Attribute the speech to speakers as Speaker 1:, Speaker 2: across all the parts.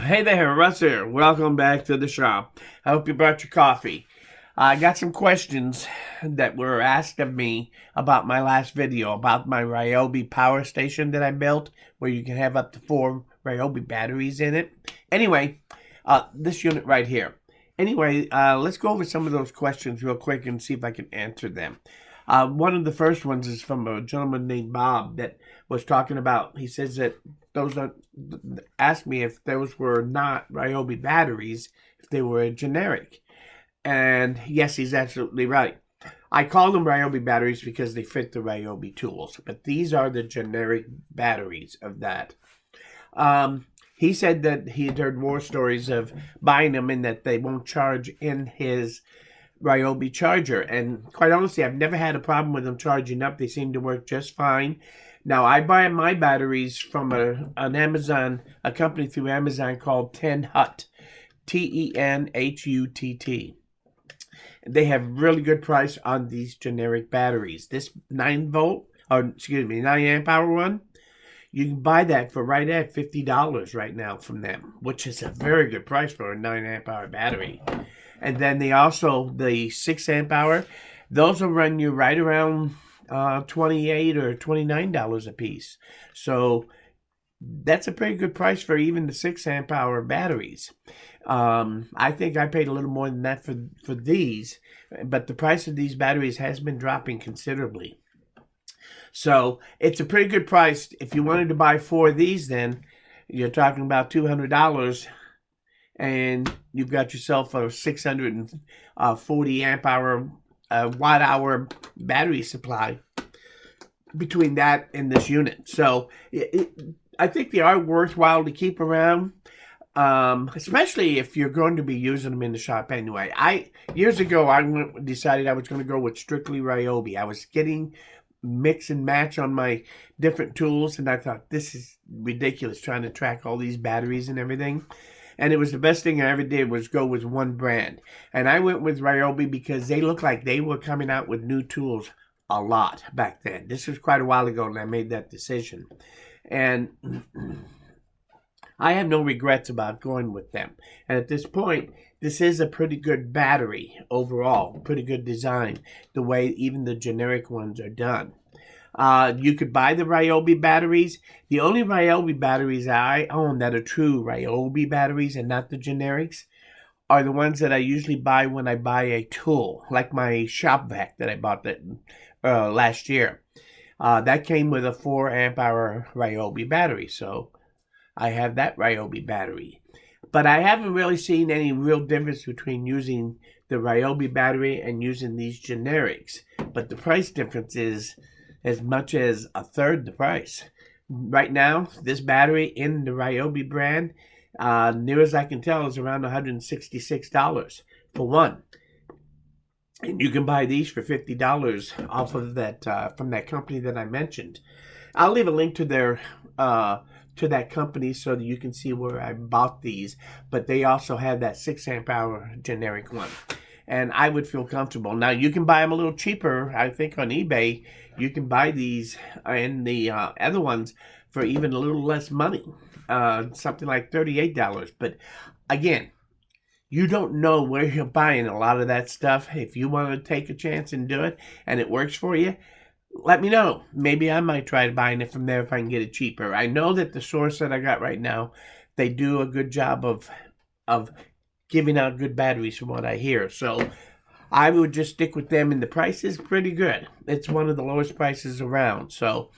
Speaker 1: Hey there, Russ here. Welcome back to the shop. I hope you brought your coffee. I got some questions that were asked of me about my last video, about my Ryobi Power Station that I built, where you can have up to 4 Ryobi batteries in it. Anyway, this unit right here. Anyway, let's go over some of those questions real quick and see if I can answer them. One of the first ones is from a gentleman named Bob that was talking about, he says that asked me if those were not Ryobi batteries, if they were generic. And yes, he's absolutely right. I call them Ryobi batteries because they fit the Ryobi tools, but these are the generic batteries of that. He said that he had heard war stories of buying them and that they won't charge in his Ryobi charger. And quite honestly, I've never had a problem with them charging up. They seem to work just fine. Now, I buy my batteries from a company through Amazon called Tenhutt, Tenhutt. They have really good price on these generic batteries. This 9 amp hour one, you can buy that for right at $50 right now from them, which is a very good price for a 9 amp hour battery. And then the 6 amp hour, those will run you right around $28 or $29 a piece. So that's a pretty good price for even the 6 amp hour batteries. I think I paid a little more than that for these, but the price of these batteries has been dropping considerably. So it's a pretty good price. If you wanted to buy 4 of these, then you're talking about $200, and you've got yourself a 640 amp hour watt hour battery supply between that and this unit. So I think they are worthwhile to keep around, especially if you're going to be using them in the shop anyway. Years ago, I decided I was going to go with strictly Ryobi. I was getting mix and match on my different tools, and I thought, this is ridiculous trying to track all these batteries and everything. And it was the best thing I ever did was go with one brand. And I went with Ryobi because they looked like they were coming out with new tools a lot back then. This was quite a while ago when I made that decision. And I have no regrets about going with them. And at this point, this is a pretty good battery overall, pretty good design, the way even the generic ones are done. You could buy the Ryobi batteries. The only Ryobi batteries I own that are true Ryobi batteries and not the generics are the ones that I usually buy when I buy a tool, like my shop vac that I bought last year. That came with a 4 amp hour Ryobi battery, so I have that Ryobi battery. But I haven't really seen any real difference between using the Ryobi battery and using these generics. But the price difference is as much as a third the price. Right now, this battery in the Ryobi brand, near as I can tell, is around $166 for one. And you can buy these for $50 off of that from that company that I mentioned. I'll leave a link to their to that company so that you can see where I bought these. But they also have that 6 amp hour generic one, and I would feel comfortable. Now, you can buy them a little cheaper. I think on eBay you can buy these and the other ones for even a little less money, something like $38. But again, you don't know where you're buying a lot of that stuff. If you want to take a chance and do it and it works for you, let me know. Maybe I might try buying it from there if I can get it cheaper. I know that the source that I got right now, they do a good job of giving out good batteries from what I hear. So I would just stick with them, and the price is pretty good. It's one of the lowest prices around. So,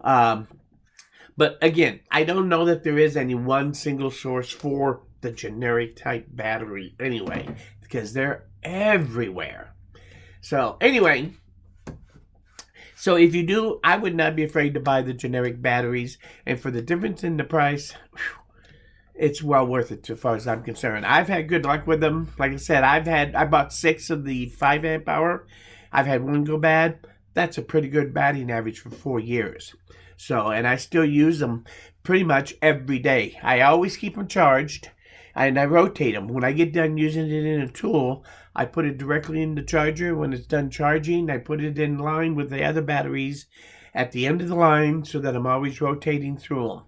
Speaker 1: but again, I don't know that there is any one single source for the generic type battery anyway, because they're everywhere. So anyway, so if you do, I would not be afraid to buy the generic batteries. And for the difference in the price, it's well worth it as far as I'm concerned. I've had good luck with them. Like I said, I bought 6 of the 5 amp hour. I've had one go bad. That's a pretty good batting average for 4 years. So, and I still use them pretty much every day. I always keep them charged, and I rotate them. When I get done using it in a tool, I put it directly in the charger. When it's done charging, I put it in line with the other batteries at the end of the line so that I'm always rotating through them.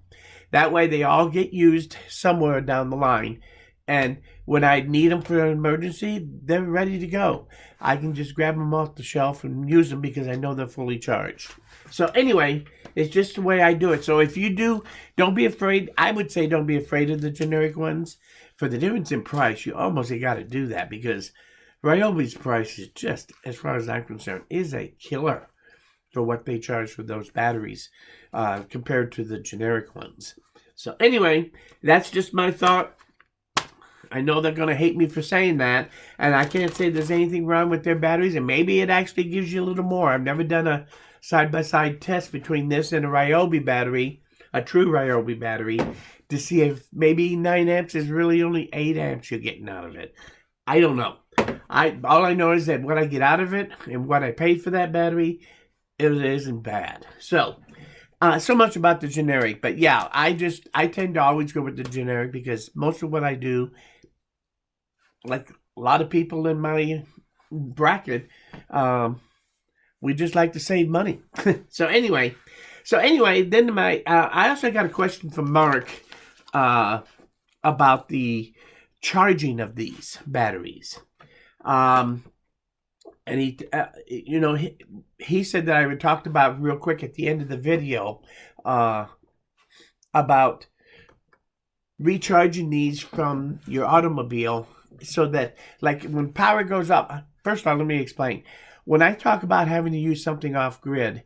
Speaker 1: That way they all get used somewhere down the line. And when I need them for an emergency, they're ready to go. I can just grab them off the shelf and use them because I know they're fully charged. So anyway, it's just the way I do it. So if you do, don't be afraid. I would say don't be afraid of the generic ones. For the difference in price, you almost got to do that because Ryobi's price is just, as far as I'm concerned, is a killer for what they charge for those batteries compared to the generic ones. So anyway, that's just my thought. I know they're going to hate me for saying that, and I can't say there's anything wrong with their batteries, and maybe it actually gives you a little more. I've never done a side-by-side test between this and a Ryobi battery, a true Ryobi battery, to see if maybe 9 amps is really only 8 amps you're getting out of it. I don't know. All I know is that what I get out of it and what I paid for that battery, it isn't bad. So much about the generic. But yeah, I tend to always go with the generic because most of what I do, like a lot of people in my bracket, we just like to save money. So anyway, then I also got a question from Mark about the charging of these batteries. And he said that I talked about real quick at the end of the video about recharging these from your automobile so that, like, when power goes up, first of all, let me explain. When I talk about having to use something off-grid,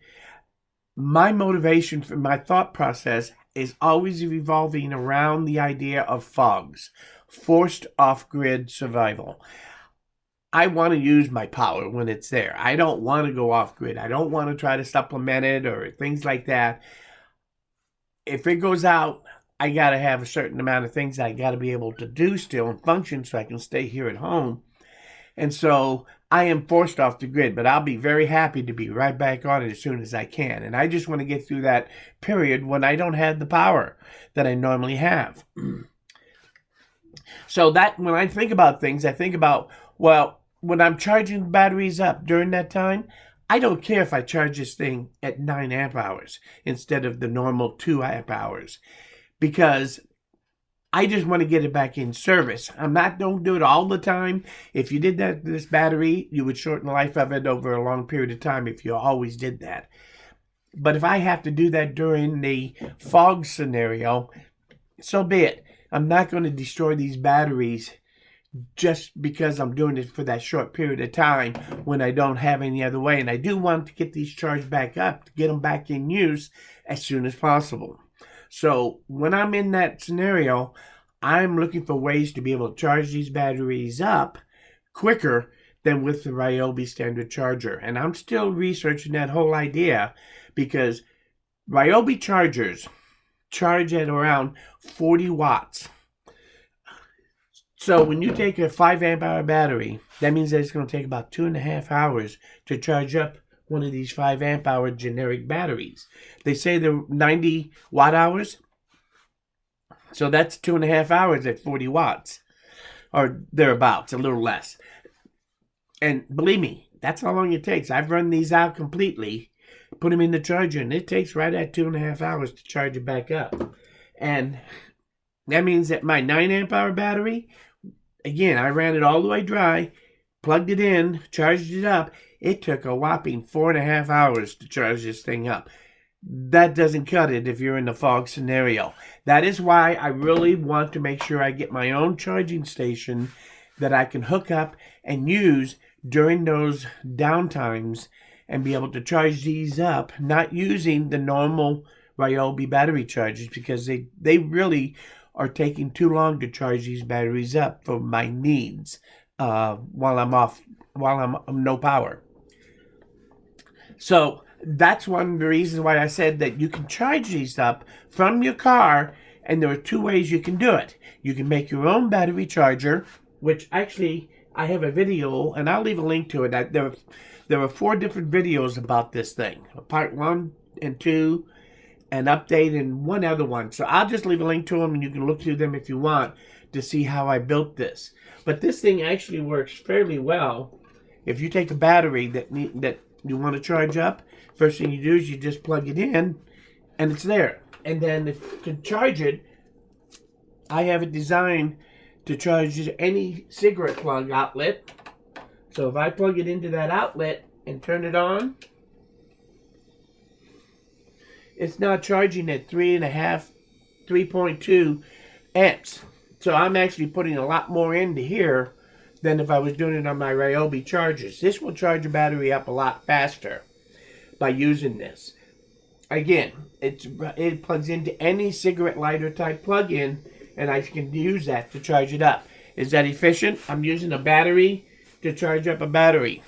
Speaker 1: my motivation for my thought process is always revolving around the idea of fogs, forced off-grid survival. I want to use my power when it's there. I don't want to go off-grid. I don't want to try to supplement it or things like that. If it goes out, I got to have a certain amount of things I got to be able to do still and function so I can stay here at home. And so I am forced off the grid, but I'll be very happy to be right back on it as soon as I can. And I just want to get through that period when I don't have the power that I normally have. So that when I think about things, I think about, well, when I'm charging batteries up during that time, I don't care if I charge this thing at 9 amp hours instead of the normal 2 amp hours because I just want to get it back in service. Don't do it all the time. If you did that to this battery, you would shorten the life of it over a long period of time if you always did that. But if I have to do that during the fog scenario, so be it. I'm not going to destroy these batteries just because I'm doing it for that short period of time when I don't have any other way. And I do want to get these charged back up to get them back in use as soon as possible. So when I'm in that scenario, I'm looking for ways to be able to charge these batteries up quicker than with the Ryobi standard charger. And I'm still researching that whole idea because Ryobi chargers charge at around 40 watts. So when you take a 5 amp hour battery, that means that it's going to take about 2.5 hours to charge up one of these 5 amp hour generic batteries. They say they're 90 watt hours. So that's 2.5 hours at 40 watts. Or thereabouts, a little less. And believe me, that's how long it takes. I've run these out completely, put them in the charger, and it takes right at 2.5 hours to charge it back up. And that means that my 9 amp hour battery, again, I ran it all the way dry, plugged it in, charged it up. It took a whopping 4.5 hours to charge this thing up. That doesn't cut it if you're in the fog scenario. That is why I really want to make sure I get my own charging station that I can hook up and use during those downtimes and be able to charge these up, not using the normal Ryobi battery chargers because they really are taking too long to charge these batteries up for my needs while I'm no power. So that's one of the reasons why I said that you can charge these up from your car, and there are 2 ways you can do it. You can make your own battery charger, which actually I have a video, and I'll leave a link to it. There are 4 different videos about this thing, part 1 and 2, an update, and one other one. So I'll just leave a link to them, and you can look through them if you want to see how I built this. But this thing actually works fairly well. If you take a battery that you want to charge up, first thing you do is you just plug it in, and it's there. And then to charge it, I have it designed to charge any cigarette plug outlet. So if I plug it into that outlet and turn it on, it's now charging at 3.2 amps. So I'm actually putting a lot more into here than if I was doing it on my Ryobi chargers. This will charge a battery up a lot faster by using this. Again, it plugs into any cigarette lighter type plug-in, and I can use that to charge it up. Is that efficient? I'm using a battery to charge up a battery.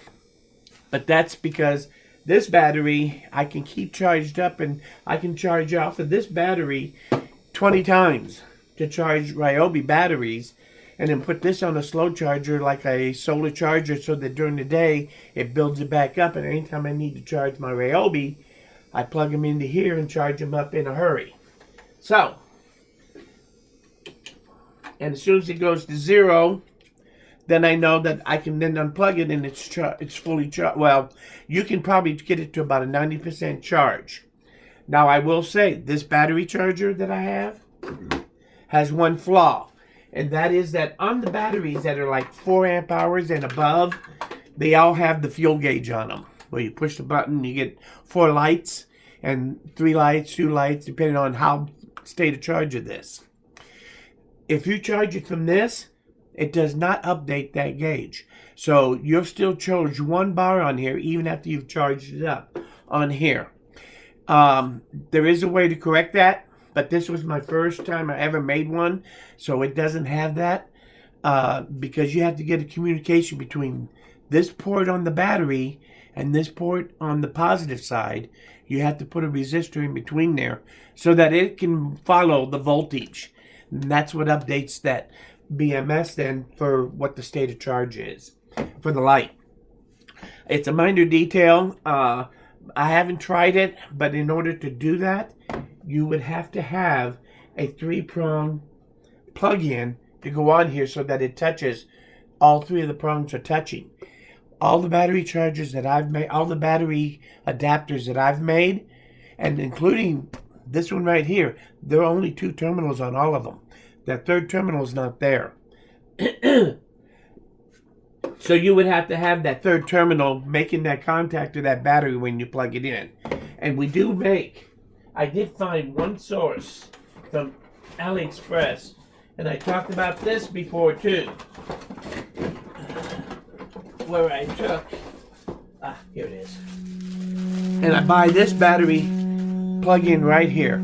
Speaker 1: But that's because this battery I can keep charged up, and I can charge off of this battery 20 times to charge Ryobi batteries, and then put this on a slow charger like a solar charger so that during the day it builds it back up, and anytime I need to charge my Ryobi, I plug them into here and charge them up in a hurry. So, and as soon as it goes to 0, then I know that I can then unplug it and it's fully charged. Well, you can probably get it to about a 90% charge. Now, I will say, this battery charger that I have has one flaw. And that is that on the batteries that are like 4 amp hours and above, they all have the fuel gauge on them. Where you push the button, you get 4 lights and 3 lights, 2 lights, depending on how state of charge of this. If you charge it from this, it does not update that gauge. So you'll still charge 1 bar on here even after you've charged it up on here. There is a way to correct that, but this was my first time I ever made one, so it doesn't have that, because you have to get a communication between this port on the battery and this port on the positive side. You have to put a resistor in between there so that it can follow the voltage. And that's what updates that BMS then for what the state of charge is for the light. It's a minor detail. I haven't tried it, but in order to do that, you would have to have a 3-prong plug-in to go on here so that it touches. All 3 of the prongs are touching. All the battery chargers that I've made, all the battery adapters that I've made, and including this one right here, there are only 2 terminals on all of them. That 3rd terminal is not there. So you would have to have that 3rd terminal making that contact to that battery when you plug it in. And we do make, I did find one source from AliExpress, and I talked about this before too, where I took, here it is, and I buy this battery plug-in right here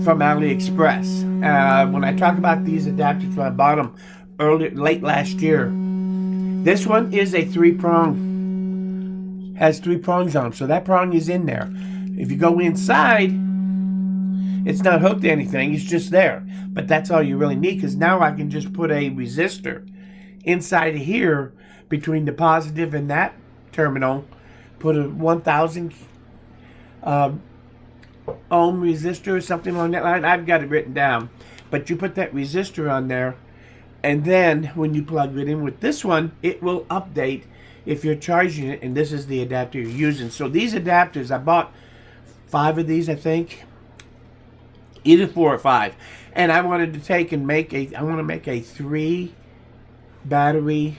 Speaker 1: from AliExpress. When I talk about these adapters, when I bought them late last year, this one is a 3-prong, has 3 prongs on, so that prong is in there. If you go inside, it's not hooked to anything, it's just there. But that's all you really need, because now I can just put a resistor inside of here between the positive and that terminal, put a 1000 ohm resistor or something along that line. I've got it written down. But you put that resistor on there, and then when you plug it in with this one, it will update if you're charging it, and this is the adapter you're using. So these adapters, I bought 5 of these, I think. Either 4 or 5. And I wanted to take and make a 3 battery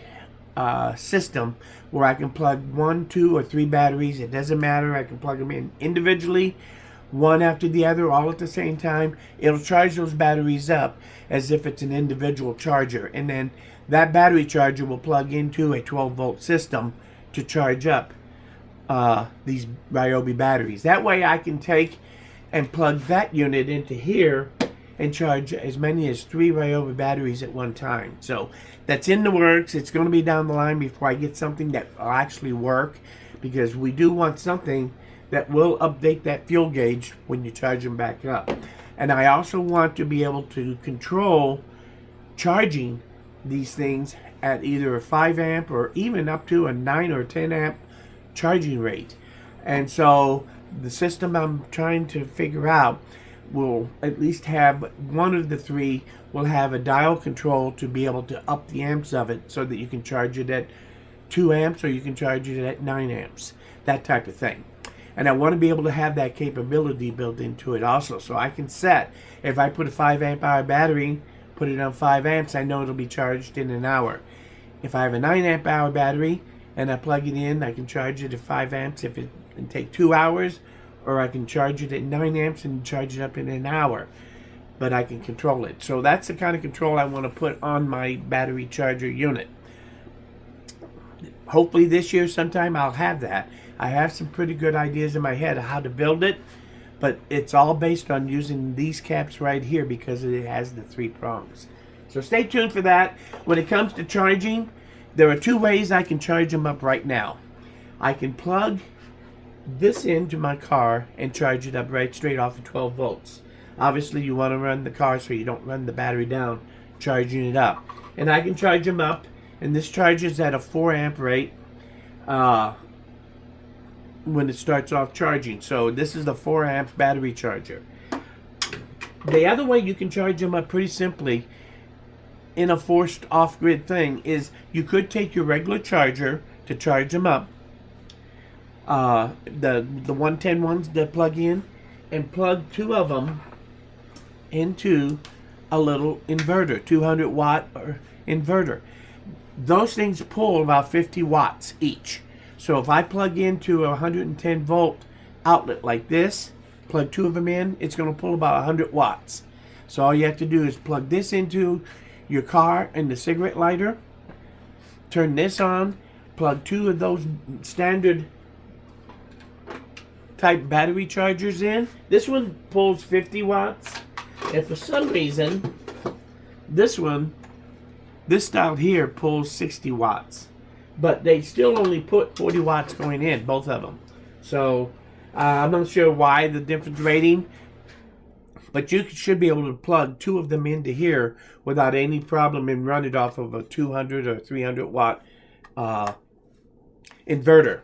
Speaker 1: system where I can plug 1, 2, or 3 batteries. It doesn't matter. I can plug them in individually, one after the other, all at the same time. It'll charge those batteries up as if it's an individual charger. And then that battery charger will plug into a 12-volt system to charge up these Ryobi batteries. That way I can take and plug that unit into here and charge as many as 3 Ryobi batteries at one time. So that's in the works. It's going to be down the line before I get something that will actually work, because we do want something that will update that fuel gauge when you charge them back up. And I also want to be able to control charging these things at either a 5 amp or even up to a 9 or 10 amp charging rate. And so the system I'm trying to figure out will at least have one of the 3 will have a dial control to be able to up the amps of it so that you can charge it at 2 amps or you can charge it at 9 amps, that type of thing. And I want to be able to have that capability built into it also. So I can set, if I put a 5 amp hour battery, put it on 5 amps, I know it'll be charged in an hour. If I have a 9 amp hour battery and I plug it in, I can charge it at 5 amps if it can take 2 hours, or I can charge it at 9 amps and charge it up in an hour. But I can control it. So that's the kind of control I want to put on my battery charger unit. Hopefully this year sometime I'll have that. I have some pretty good ideas in my head of how to build it, but it's all based on using these caps right here because it has the 3 prongs. So stay tuned for that. When it comes to charging, there are 2 ways I can charge them up right now. I can plug this into my car and charge it up right straight off of 12 volts. Obviously you want to run the car so you don't run the battery down charging it up. And I can charge them up, and this charges at a 4 amp rate when it starts off charging. So this is the 4 amp battery charger. The other way you can charge them up pretty simply in a forced off-grid thing is you could take your regular charger to charge them up, the 110 ones that plug in, and plug 2 of them into a little inverter, 200 watt inverter. Those things pull about 50 watts each. So if I plug into a 110 volt outlet like this, plug 2 of them in, it's going to pull about 100 watts. So all you have to do is plug this into your car and the cigarette lighter, turn this on, plug 2 of those standard type battery chargers in. This one pulls 50 watts. If for some reason this style here pulls 60 watts, but they still only put 40 watts going in, both of them. So I'm not sure why the difference rating, but you should be able to plug 2 of them into here without any problem and run it off of a 200 or 300 watt inverter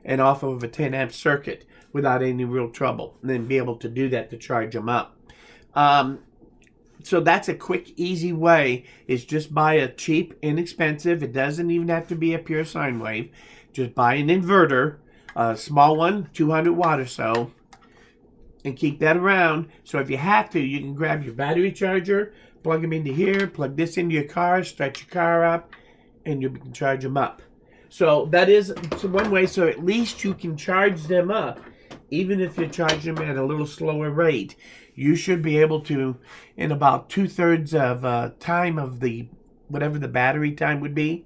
Speaker 1: and off of a 10 amp circuit without any real trouble, and then be able to do that to charge them up. So that's a quick, easy way, is just buy a cheap, inexpensive, it doesn't even have to be a pure sine wave, just buy an inverter, a small one, 200 watt or so, and keep that around. So if you have to, you can grab your battery charger, plug them into here, plug this into your car, start your car up, and you can charge them up. So that is one way, so at least you can charge them up. Even if you're charging them at a little slower rate, you should be able to, in about 2/3 of time of the, whatever the battery time would be,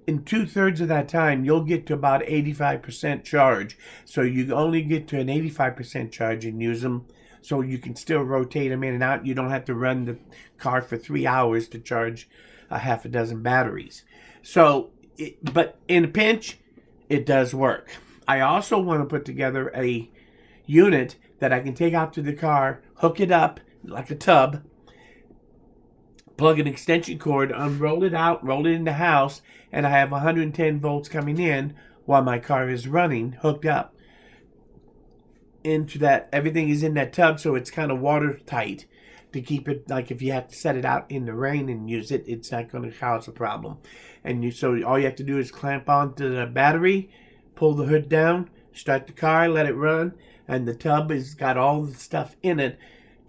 Speaker 1: in 2/3 of that time, you'll get to about 85% charge. So you only get to an 85% charge and use them, so you can still rotate them in and out. You don't have to run the car for 3 hours to charge a half a dozen batteries. So, but in a pinch, it does work. I also want to put together a unit that I can take out to the car, hook it up like a tub, plug an extension cord, unroll it out, roll it in the house, and I have 110 volts coming in while my car is running, hooked up into that. Everything is in that tub, so it's kind of watertight to keep it, like if you have to set it out in the rain and use it, it's not going to cause a problem. And so all you have to do is clamp onto the battery, pull the hood down, start the car, let it run, and the tub has got all the stuff in it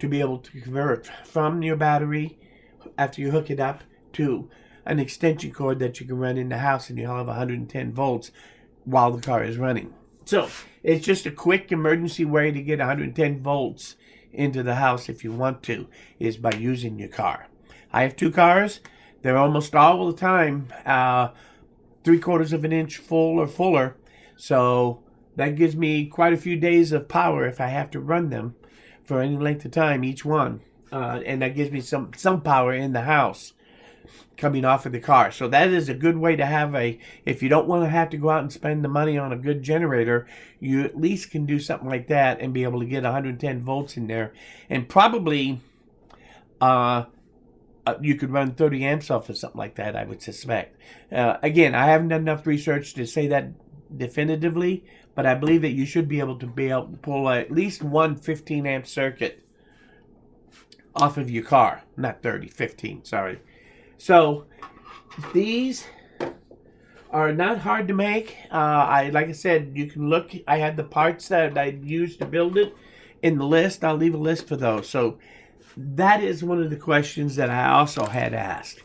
Speaker 1: to be able to convert from your battery after you hook it up to an extension cord that you can run in the house, and you'll have 110 volts while the car is running. So it's just a quick emergency way to get 110 volts into the house if you want to, is by using your car. I have 2 cars. They're almost all the time 3/4 of an inch full or fuller. So that gives me quite a few days of power if I have to run them for any length of time, each one. And that gives me some power in the house coming off of the car. So that is a good way to have if you don't want to have to go out and spend the money on a good generator, you at least can do something like that and be able to get 110 volts in there. And probably you could run 30 amps off of something like that, I would suspect. Again, I haven't done enough research to say that definitively, but I believe that you should be able to pull at least one 15 amp circuit off of your car. Not 30, 15, sorry. So these are not hard to make. Like I said, you can look. I had the parts that I used to build it in the list. I'll leave a list for those. So that is one of the questions that I also had asked.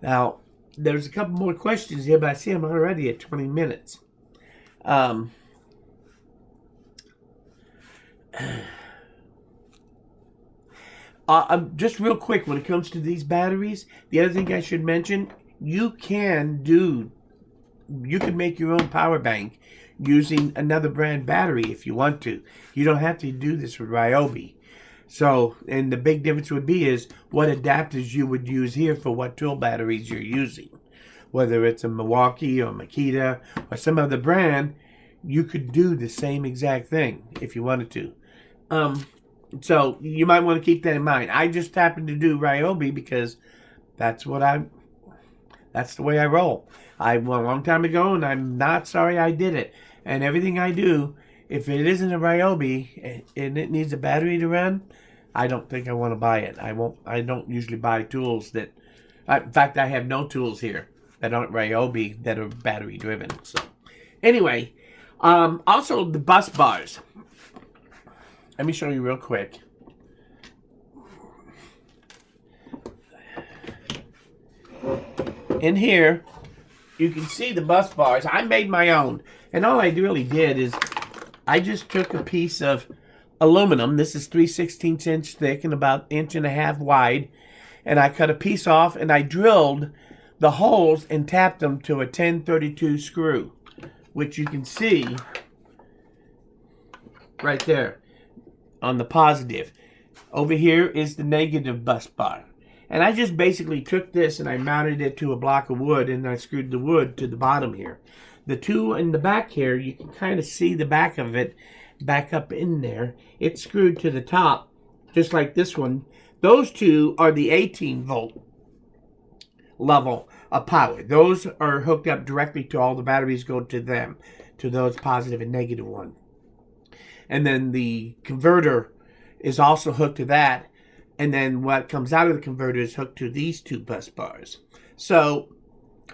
Speaker 1: Now, there's a couple more questions here, but I see I'm already at 20 minutes. Just real quick, when it comes to these batteries, the other thing I should mention, you can make your own power bank using another brand battery if you want to. You don't have to do this with Ryobi. So, and the big difference would be is what adapters you would use here for what tool batteries you're using. Whether it's a Milwaukee or Makita or some other brand, you could do the same exact thing if you wanted to. So you might want to keep that in mind. I just happened to do Ryobi because that's the way I roll. I went a long time ago, and I'm not sorry I did it. And everything I do, if it isn't a Ryobi and it needs a battery to run, I don't think I want to buy it. I don't usually buy tools that. In fact, I have no tools here that aren't Ryobi that are battery driven. So, anyway, also the bus bars. Let me show you real quick. In here, you can see the bus bars. I made my own. And all I really did is I just took a piece of aluminum. This is 3/16 inch thick and about 1.5 inches wide. And I cut a piece off and I drilled the holes and tapped them to a 1032 screw, which you can see right there on the positive. Over here is the negative bus bar. And I just basically took this and I mounted it to a block of wood, and I screwed the wood to the bottom here. The two in the back here, you can kind of see the back of it back up in there. It's screwed to the top, just like this one. Those two are the 18 volt level of power. Those are hooked up directly to all the batteries, go to them, to those positive and negative one. And then the converter is also hooked to that. And then what comes out of the converter is hooked to these two bus bars. So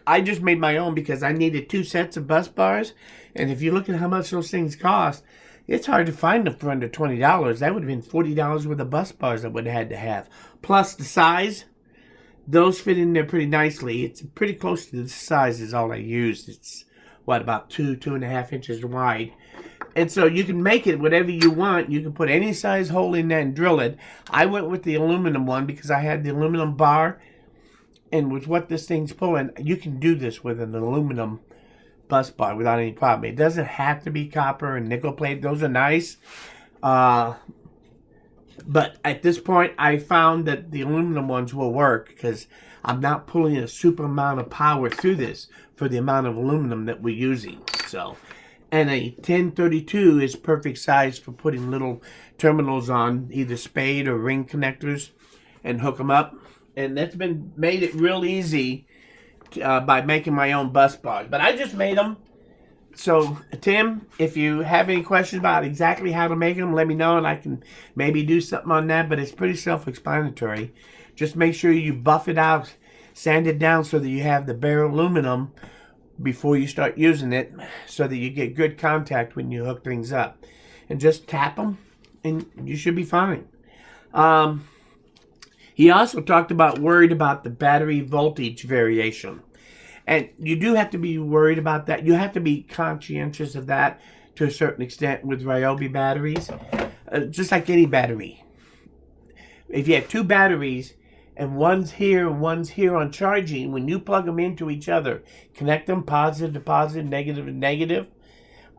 Speaker 1: I just made my own because I needed 2 sets of bus bars. And if you look at how much those things cost, it's hard to find them for under $20. That would have been $40 worth of bus bars I would have had to have. Plus the size, those fit in there pretty nicely. It's pretty close to the size is all I used. It's, about 2.5 inches wide. And so you can make it whatever you want. You can put any size hole in there and drill it. I went with the aluminum one because I had the aluminum bar. And with what this thing's pulling, you can do this with an aluminum bus bar without any problem. It doesn't have to be copper and nickel plate. Those are nice. But at this point, I found that the aluminum ones will work because I'm not pulling a super amount of power through this for the amount of aluminum that we're using. So, and a 1032 is perfect size for putting little terminals on either spade or ring connectors and hook them up. And that's made it real easy by making my own bus bars. But I just made them. So, Tim, if you have any questions about exactly how to make them, let me know and I can maybe do something on that. But it's pretty self-explanatory. Just make sure you buff it out, sand it down so that you have the bare aluminum before you start using it so that you get good contact when you hook things up. And just tap them and you should be fine. He also talked about worried about the battery voltage variation. And you do have to be worried about that. You have to be conscientious of that to a certain extent with Ryobi batteries. Just like any battery. If you have 2 batteries and one's here and one's here on charging, when you plug them into each other, connect them positive to positive, negative to negative,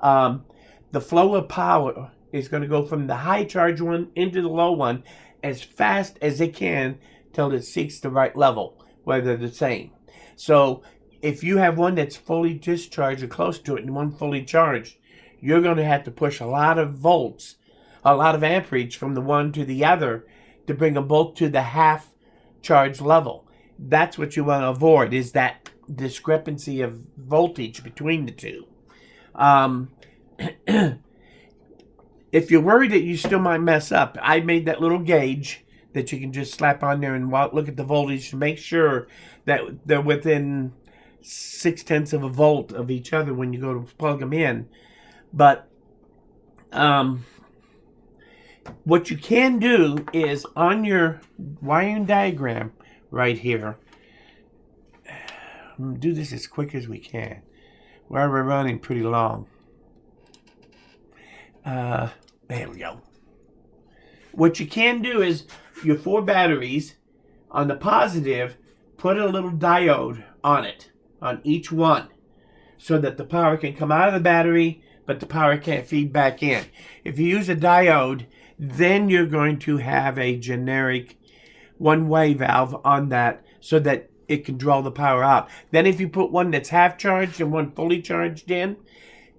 Speaker 1: the flow of power is going to go from the high charge one into the low one as fast as it can till it seeks the right level, where they're the same. So if you have one that's fully discharged or close to it and one fully charged, you're going to have to push a lot of volts, a lot of amperage from the one to the other to bring them both to the half charge level. That's what you want to avoid, is that discrepancy of voltage between the two. If you're worried that you still might mess up, I made that little gauge that you can just slap on there and look at the voltage to make sure that they're within 0.6 of a volt of each other when you go to plug them in. But what you can do is on your wiring diagram right here, do this as quick as we can. We're running pretty long. There we go. What you can do is your 4 batteries, on the positive, put a little diode on it, on each one, so that the power can come out of the battery, but the power can't feed back in. If you use a diode, then you're going to have a generic one-way valve on that so that it can draw the power out. Then if you put one that's half charged and one fully charged in,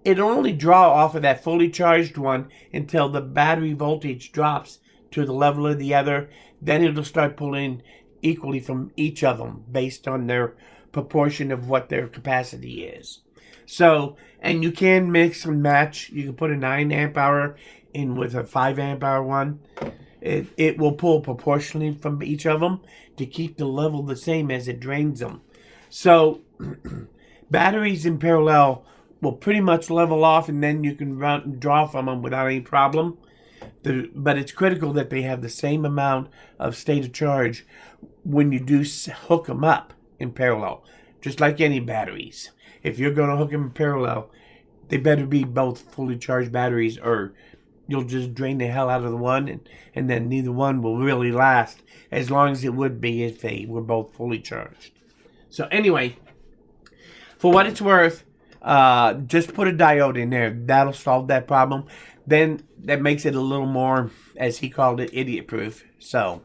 Speaker 1: it'll only draw off of that fully charged one until the battery voltage drops to the level of the other. Then it'll start pulling equally from each of them based on their proportion of what their capacity is. So, and you can mix and match. You can put a 9 amp hour in with a 5 amp hour one. It will pull proportionally from each of them to keep the level the same as it drains them. So batteries in parallel will pretty much level off, and then you can run and draw from them without any problem. But it's critical that they have the same amount of state of charge when you do hook them up in parallel, just like any batteries. If you're going to hook them in parallel, they better be both fully charged batteries, or you'll just drain the hell out of the one, and then neither one will really last as long as it would be if they were both fully charged. So anyway, for what it's worth, just put a diode in there. That'll solve that problem. Then that makes it a little more, as he called it, idiot-proof. So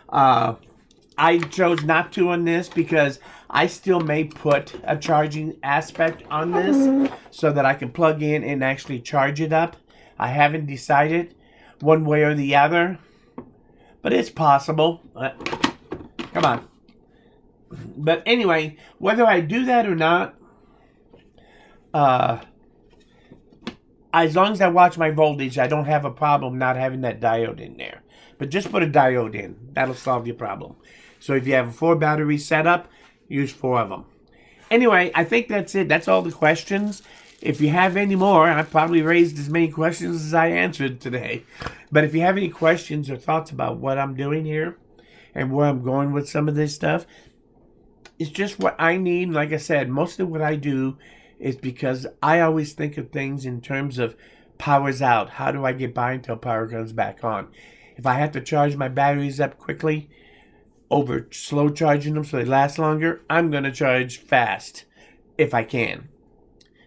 Speaker 1: I chose not to on this because I still may put a charging aspect on this so that I can plug in and actually charge it up. I haven't decided one way or the other, but it's possible. Come on. But anyway, whether I do that or not, as long as I watch my voltage, I don't have a problem not having that diode in there. But just put a diode in. That'll solve your problem. So if you have a 4 battery setup, use 4 of them. Anyway, I think that's it. That's all the questions. If you have any more, I've probably raised as many questions as I answered today. But if you have any questions or thoughts about what I'm doing here and where I'm going with some of this stuff, it's just what I need. Like I said, most of what I do is because I always think of things in terms of power's out. How do I get by until power comes back on? If I have to charge my batteries up quickly over slow charging them so they last longer, I'm going to charge fast if I can,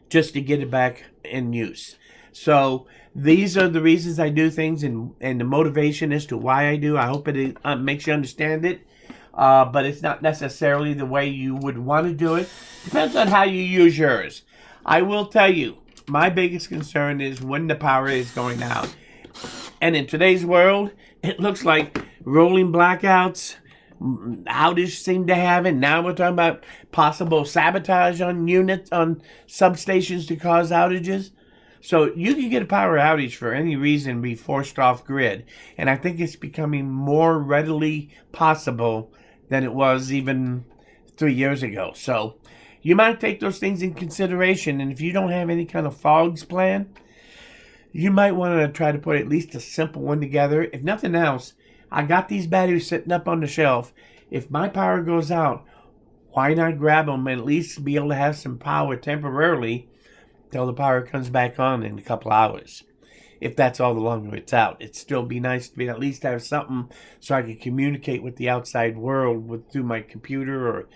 Speaker 1: just to get it back in use. So these are the reasons I do things, and the motivation as to why I do. I hope it makes you understand it. But it's not necessarily the way you would want to do it. Depends on how you use yours. I will tell you, my biggest concern is when the power is going out. And in today's world, it looks like rolling blackouts, outages seem to have it. Now we're talking about possible sabotage on units, on substations to cause outages. So you can get a power outage for any reason, be forced off grid. And I think it's becoming more readily possible than it was even 3 years ago. So you might take those things in consideration. And if you don't have any kind of fogs planned, you might want to try to put at least a simple one together. If nothing else, I got these batteries sitting up on the shelf. If my power goes out, why not grab them and at least be able to have some power temporarily till the power comes back on in a couple hours? If that's all the longer it's out, it'd still be nice to at least have something so I can communicate with the outside world through my computer or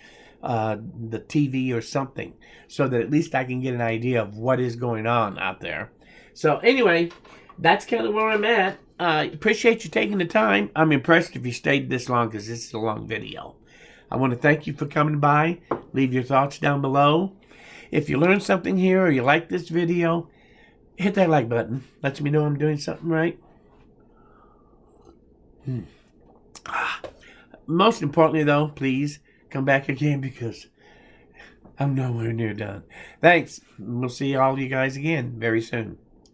Speaker 1: the TV or something, so that at least I can get an idea of what is going on out there. So anyway, that's kind of where I'm at. Appreciate you taking the time. I'm impressed if you stayed this long, because this is a long video. I want to thank you for coming by. Leave your thoughts down below. If you learned something here or you like this video, hit that like button. Lets me know I'm doing something right. Most importantly, though, please come back again, because I'm nowhere near done. Thanks. We'll see all you guys again very soon.